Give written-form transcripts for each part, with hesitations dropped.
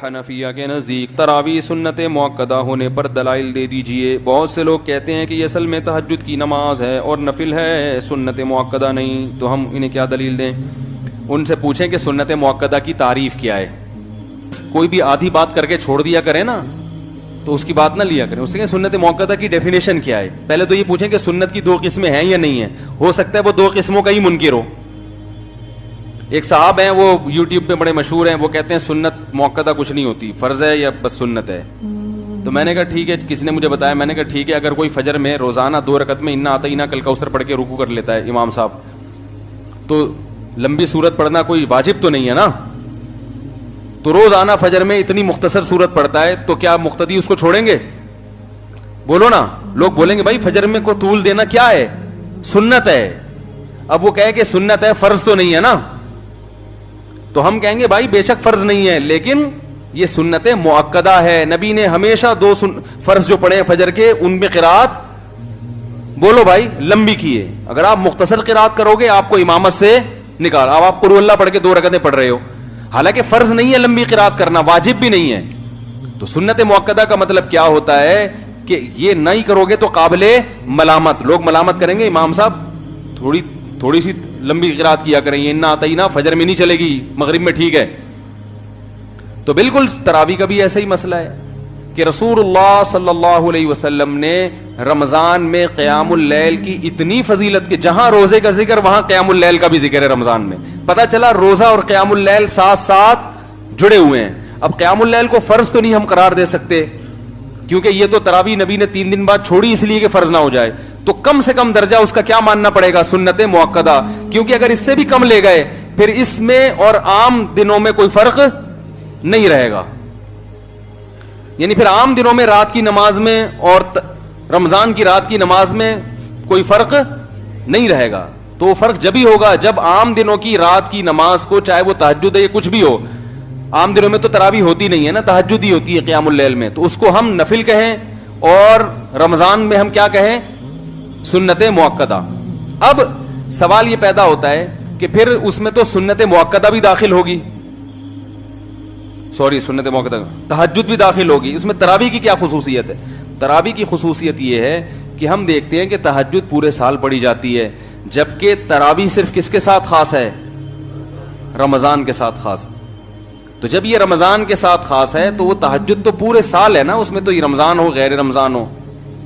حنفیہ کے نزدیک تراویح سنت مؤکدہ ہونے پر دلائل دے دیجئے. بہت سے لوگ کہتے ہیں کہ یہ اصل میں تہجد کی نماز ہے اور نفل ہے, سنت مؤکدہ نہیں, تو ہم انہیں کیا دلیل دیں؟ ان سے پوچھیں کہ سنت مؤکدہ کی تعریف کیا ہے. کوئی بھی آدھی بات کر کے چھوڑ دیا کرے نا تو اس کی بات نہ لیا کریں. اس سے سنت مؤکدہ کی ڈیفینیشن کیا ہے؟ پہلے تو یہ پوچھیں کہ سنت کی دو قسمیں ہیں یا نہیں ہیں. ہو سکتا ہے وہ دو قسموں کا ہی منکر ہو. ایک صاحب ہیں وہ یوٹیوب پہ بڑے مشہور ہیں, وہ کہتے ہیں سنت مؤکدہ کچھ نہیں ہوتی, فرض ہے یا بس سنت ہے. تو میں نے کہا ٹھیک ہے, کسی نے مجھے بتایا, میں نے کہا ٹھیک ہے, اگر کوئی فجر میں روزانہ 2 رکعت میں انا اعطیناک الکوثر پڑھ کے رکوع کر لیتا ہے امام صاحب, تو لمبی سورت پڑھنا کوئی واجب تو نہیں ہے نا. تو روزانہ فجر میں اتنی مختصر سورت پڑھتا ہے تو کیا مقتدی اس کو چھوڑیں گے؟ بولو نا. لوگ بولیں گے بھائی فجر میں کو طول دینا کیا ہے, سنت ہے. اب وہ کہے کہ سنت ہے, فرض تو نہیں ہے نا, تو ہم کہیں گے بھائی بے شک فرض نہیں ہے, لیکن یہ سنت مؤکدہ ہے. نبی نے ہمیشہ 2 فرض جو پڑھے فجر کے ان میں قرات, بولو بھائی, لمبی کی ہے. اگر آپ مختصر قرات کرو گے آپ کو امامت سے نکال. اب آپ قل ہو اللہ پڑھ کے 2 رکعتیں پڑھ رہے ہو, حالانکہ فرض نہیں ہے لمبی قرات کرنا, واجب بھی نہیں ہے. تو سنت مؤکدہ کا مطلب کیا ہوتا ہے کہ یہ نہیں کرو گے تو قابل ملامت. لوگ ملامت کریں گے امام صاحب تھوڑی سی لمبی قرات کیا کریں, یہ انا اعطیناک فجر میں نہیں چلے گی, مغرب میں ٹھیک ہے. تو بالکل تراویح کا بھی ایسا ہی مسئلہ ہے کہ رسول اللہ صلی اللہ علیہ وسلم نے رمضان میں قیام اللیل کی اتنی فضیلت کہ جہاں روزے کا ذکر وہاں قیام اللیل کا بھی ذکر ہے. رمضان میں پتہ چلا روزہ اور قیام اللیل ساتھ ساتھ جڑے ہوئے ہیں. اب قیام اللیل کو فرض تو نہیں ہم قرار دے سکتے, کیونکہ یہ تو تراویح نبی نے 3 دن بعد چھوڑی اس لیے کہ فرض نہ ہو جائے. تو کم سے کم درجہ اس کا کیا ماننا پڑے گا؟ سنت مؤکدہ. کیونکہ اگر اس سے بھی کم لے گئے پھر اس میں اور عام دنوں میں کوئی فرق نہیں رہے گا. یعنی پھر عام دنوں میں رات کی نماز میں اور رمضان کی رات کی نماز میں کوئی فرق نہیں رہے گا. تو وہ فرق جب ہی ہوگا جب عام دنوں کی رات کی نماز کو, چاہے وہ تہجد ہے یا کچھ بھی ہو, عام دنوں میں تو تراویح ہوتی نہیں ہے نا, تہجد ہی ہوتی ہے قیام اللیل میں, تو اس کو ہم نفل کہیں اور رمضان میں ہم کیا کہیں؟ سنت مؤکدہ. اب سوال یہ پیدا ہوتا ہے کہ پھر اس میں تو سنت مؤکدہ بھی داخل ہوگی, سنت مؤکدہ تہجد بھی داخل ہوگی, اس میں تراویح کی کیا خصوصیت ہے؟ تراویح کی خصوصیت یہ ہے کہ ہم دیکھتے ہیں کہ تہجد پورے سال پڑھی جاتی ہے, جبکہ تراویح صرف کس کے ساتھ خاص ہے؟ رمضان کے ساتھ خاص. تو جب یہ رمضان کے ساتھ خاص ہے تو وہ تہجد تو پورے سال ہے نا, اس میں تو یہ رمضان ہو غیر رمضان ہو,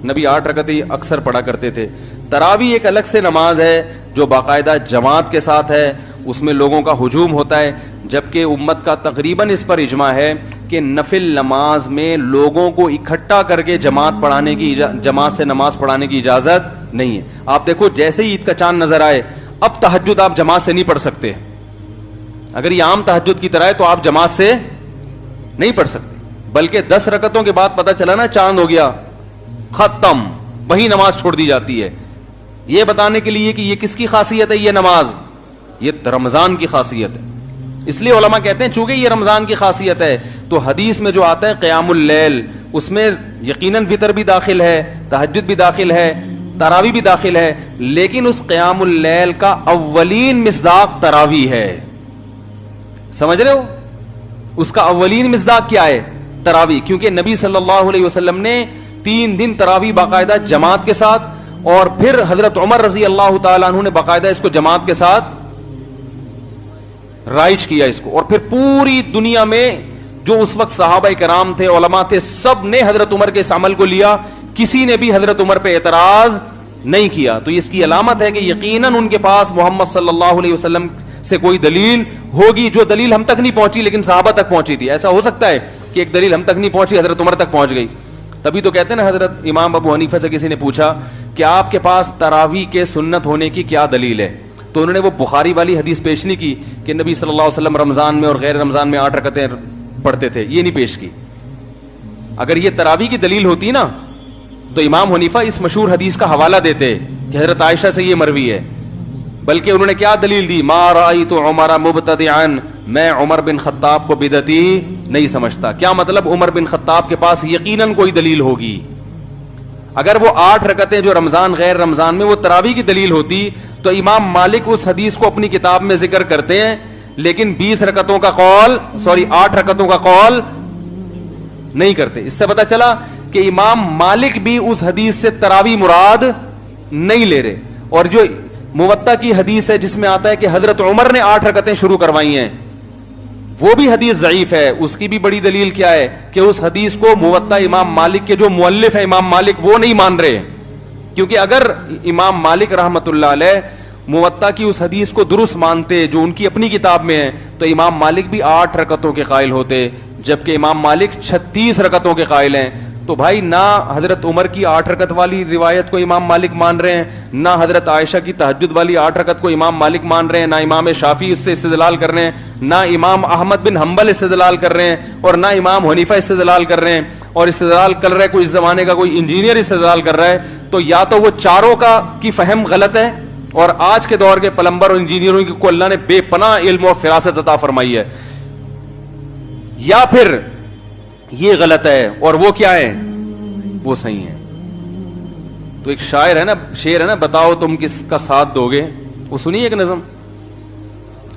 نبی 8 رکعتیں اکثر پڑھا کرتے تھے. تراویح ایک الگ سے نماز ہے جو باقاعدہ جماعت کے ساتھ ہے, اس میں لوگوں کا ہجوم ہوتا ہے, جبکہ امت کا تقریباً اس پر اجماع ہے کہ نفل نماز میں لوگوں کو اکٹھا کر کے جماعت سے نماز پڑھانے کی اجازت نہیں ہے. آپ دیکھو جیسے ہی عید کا چاند نظر آئے اب تہجد آپ جماعت سے نہیں پڑھ سکتے. اگر یہ عام تہجد کی طرح ہے تو آپ جماعت سے نہیں پڑھ سکتے, بلکہ 10 رکعتوں کے بعد پتہ چلا نا چاند ہو گیا, ختم, وہی نماز چھوڑ دی جاتی ہے. یہ بتانے کے لیے کہ یہ کس کی خاصیت ہے, یہ نماز یہ رمضان کی خاصیت ہے. اس لیے علماء کہتے ہیں چونکہ یہ رمضان کی خاصیت ہے تو حدیث میں جو آتا ہے قیام اللیل, اس میں یقیناً وتر بھی داخل ہے, تہجد بھی داخل ہے, تراویح بھی داخل ہے, لیکن اس قیام اللیل کا اولین مصداق تراویح ہے. سمجھ رہے ہو؟ اس کا اولین مصداق کیا ہے؟ تراویح. کیونکہ نبی صلی اللہ علیہ وسلم نے 3 دن تراویح باقاعدہ جماعت کے ساتھ, اور پھر حضرت عمر رضی اللہ تعالیٰ عنہ نے باقاعدہ اس کو جماعت کے ساتھ رائج کیا اس کو, اور پھر پوری دنیا میں جو اس وقت صحابہ کرام تھے, علماء تھے, سب نے حضرت عمر کے اس عمل کو لیا, کسی نے بھی حضرت عمر پہ اعتراض نہیں کیا. تو اس کی علامت ہے کہ یقیناً ان کے پاس محمد صلی اللہ علیہ وسلم سے کوئی دلیل ہوگی, جو دلیل ہم تک نہیں پہنچی لیکن صحابہ تک پہنچی تھی. ایسا ہو سکتا ہے کہ ایک دلیل ہم تک نہیں پہنچی, حضرت عمر تک پہنچ گئی. تبھی تو کہتے ہیں نا, حضرت امام ابو حنیفہ سے کسی نے پوچھا کہ آپ کے پاس تراویح کے سنت ہونے کی کیا دلیل ہے, تو انہوں نے وہ بخاری والی حدیث پیش نہیں کی کہ نبی صلی اللہ علیہ وسلم رمضان میں اور غیر رمضان میں 8 رکعتیں پڑھتے تھے, یہ نہیں پیش کی. اگر یہ تراویح کی دلیل ہوتی نا تو امام حنیفہ اس مشہور حدیث کا حوالہ دیتے کہ حضرت عائشہ سے یہ مروی ہے, بلکہ انہوں نے کیا دلیل دی؟ ما رأیت عمر مبتدعا, میں عمر بن خطاب کو بدعتی نہیں سمجھتا. کیا مطلب؟ عمر بن خطاب کے پاس یقیناً کوئی دلیل ہوگی. اگر وہ 8 رکعتیں جو رمضان غیر رمضان میں وہ تراویح کی دلیل ہوتی تو امام مالک اس حدیث کو اپنی کتاب میں ذکر کرتے ہیں, لیکن 8 رکعتوں کا قول نہیں کرتے. اس سے پتہ چلا کہ امام مالک بھی اس حدیث سے تراویح مراد نہیں لے رہے. اور جو موطا کی حدیث ہے جس میں آتا ہے کہ حضرت عمر نے 8 رکعتیں شروع کروائی ہیں, وہ بھی حدیث ضعیف ہے. اس کی بھی بڑی دلیل کیا ہے کہ اس حدیث کو موطا امام مالک کے جو مؤلف ہیں امام مالک وہ نہیں مان رہے, کیونکہ اگر امام مالک رحمۃ اللہ علیہ موطا کی اس حدیث کو درست مانتے جو ان کی اپنی کتاب میں ہے تو امام مالک بھی 8 رکعتوں کے قائل ہوتے, جبکہ امام مالک 36 رکعتوں کے قائل ہیں. تو بھائی نہ حضرت عمر کی 8 رکعت والی روایت کو امام مالک مان رہے ہیں, نہ حضرت عائشہ کی تہجد والی 8 رکعت کو امام مالک مان رہے ہیں, نہ امام شافعی اس سے استدلال کر رہے ہیں, نہ امام احمد بن حنبل استدلال کر رہے ہیں, اور نہ امام حنیفہ استدلال کر رہے ہیں. اور استدلال کر رہا ہے کوئی اس زمانے کا کوئی انجینئر استدلال کر رہا ہے, تو یا تو وہ چاروں کی فہم غلط ہے, اور آج کے دور کے پلمبر اور انجینئروں کو اللہ نے بے پناہ علم اور فراست عطا فرمائی ہے, یا پھر یہ غلط ہے اور وہ کیا ہے, وہ صحیح ہے. تو ایک شاعر ہے نا, شعر ہے نا, بتاؤ تم کس کا ساتھ دو گے, وہ سنی ایک نظم,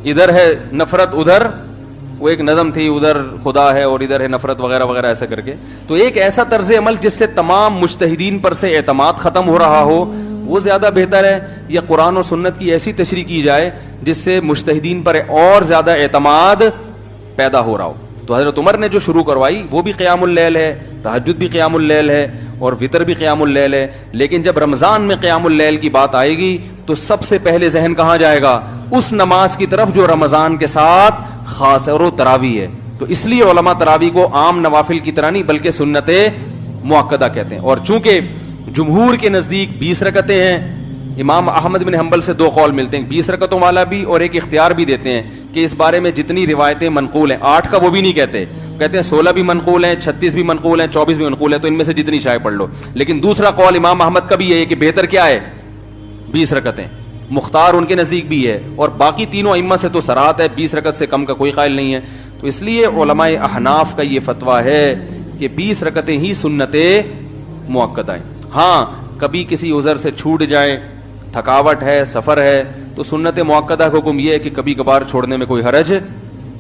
ادھر ہے نفرت ادھر, وہ ایک نظم تھی, ادھر خدا ہے اور ادھر ہے نفرت وغیرہ وغیرہ ایسا کر کے. تو ایک ایسا طرز عمل جس سے تمام مجتہدین پر سے اعتماد ختم ہو رہا ہو وہ زیادہ بہتر ہے, یا قرآن و سنت کی ایسی تشریح کی جائے جس سے مجتہدین پر اور زیادہ اعتماد پیدا ہو رہا ہو. تو حضرت عمر نے جو شروع کروائی وہ بھی قیام اللیل ہے, تہجد بھی قیام اللیل ہے, اور وطر بھی قیام اللیل ہے. لیکن جب رمضان میں قیام اللیل کی بات آئے گی تو سب سے پہلے ذہن کہاں جائے گا, اس نماز کی طرف جو رمضان کے ساتھ خاص ہے, اور وہ تراویح ہے. تو اس لیے علماء تراویح کو عام نوافل کی طرح نہیں بلکہ سنت مؤکدہ کہتے ہیں. اور چونکہ جمہور کے نزدیک 20 رکعتیں ہیں, امام احمد بن حنبل سے 2 قول ملتے ہیں, 20 رکعتوں والا بھی, اور ایک اختیار بھی دیتے ہیں کہ اس بارے میں جتنی روایتیں منقول ہیں, 8 کا وہ بھی نہیں کہتے, کہتے ہیں 16 بھی منقول ہیں, 36 بھی منقول ہیں, 24 بھی منقول ہیں, تو ان میں سے جتنی چاہے پڑھ لو. لیکن دوسرا قول امام احمد کا بھی یہ ہے کہ بہتر کیا ہے, 20 رکعتیں. مختار ان کے نزدیک بھی ہے, اور باقی تینوں ائمہ سے تو صراحت ہے 20 رکعت سے کم کا کوئی قائل نہیں ہے. تو اس لیے علماء احناف کا یہ فتویٰ ہے کہ 20 رکعتیں ہی سنت مؤکدہ ہیں. ہاں کبھی کسی عذر سے چھوٹ جائیں, تھکاوٹ ہے, سفر ہے, تو سنت مؤکدہ کا حکم یہ ہے کہ کبھی کبھار چھوڑنے میں کوئی حرج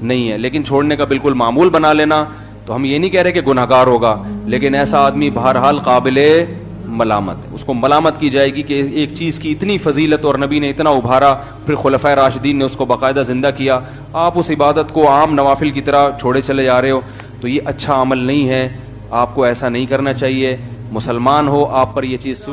نہیں ہے, لیکن چھوڑنے کا بالکل معمول بنا لینا, تو ہم یہ نہیں کہہ رہے کہ گناہ گار ہوگا, لیکن ایسا آدمی بہرحال قابل ملامت ہے. اس کو ملامت کی جائے گی کہ ایک چیز کی اتنی فضیلت اور نبی نے اتنا ابھارا, پھر خلفائے راشدین نے اس کو باقاعدہ زندہ کیا, آپ اس عبادت کو عام نوافل کی طرح چھوڑے چلے جا رہے ہو, تو یہ اچھا عمل نہیں ہے, آپ کو ایسا نہیں کرنا چاہیے. مسلمان ہو, آپ پر یہ چیز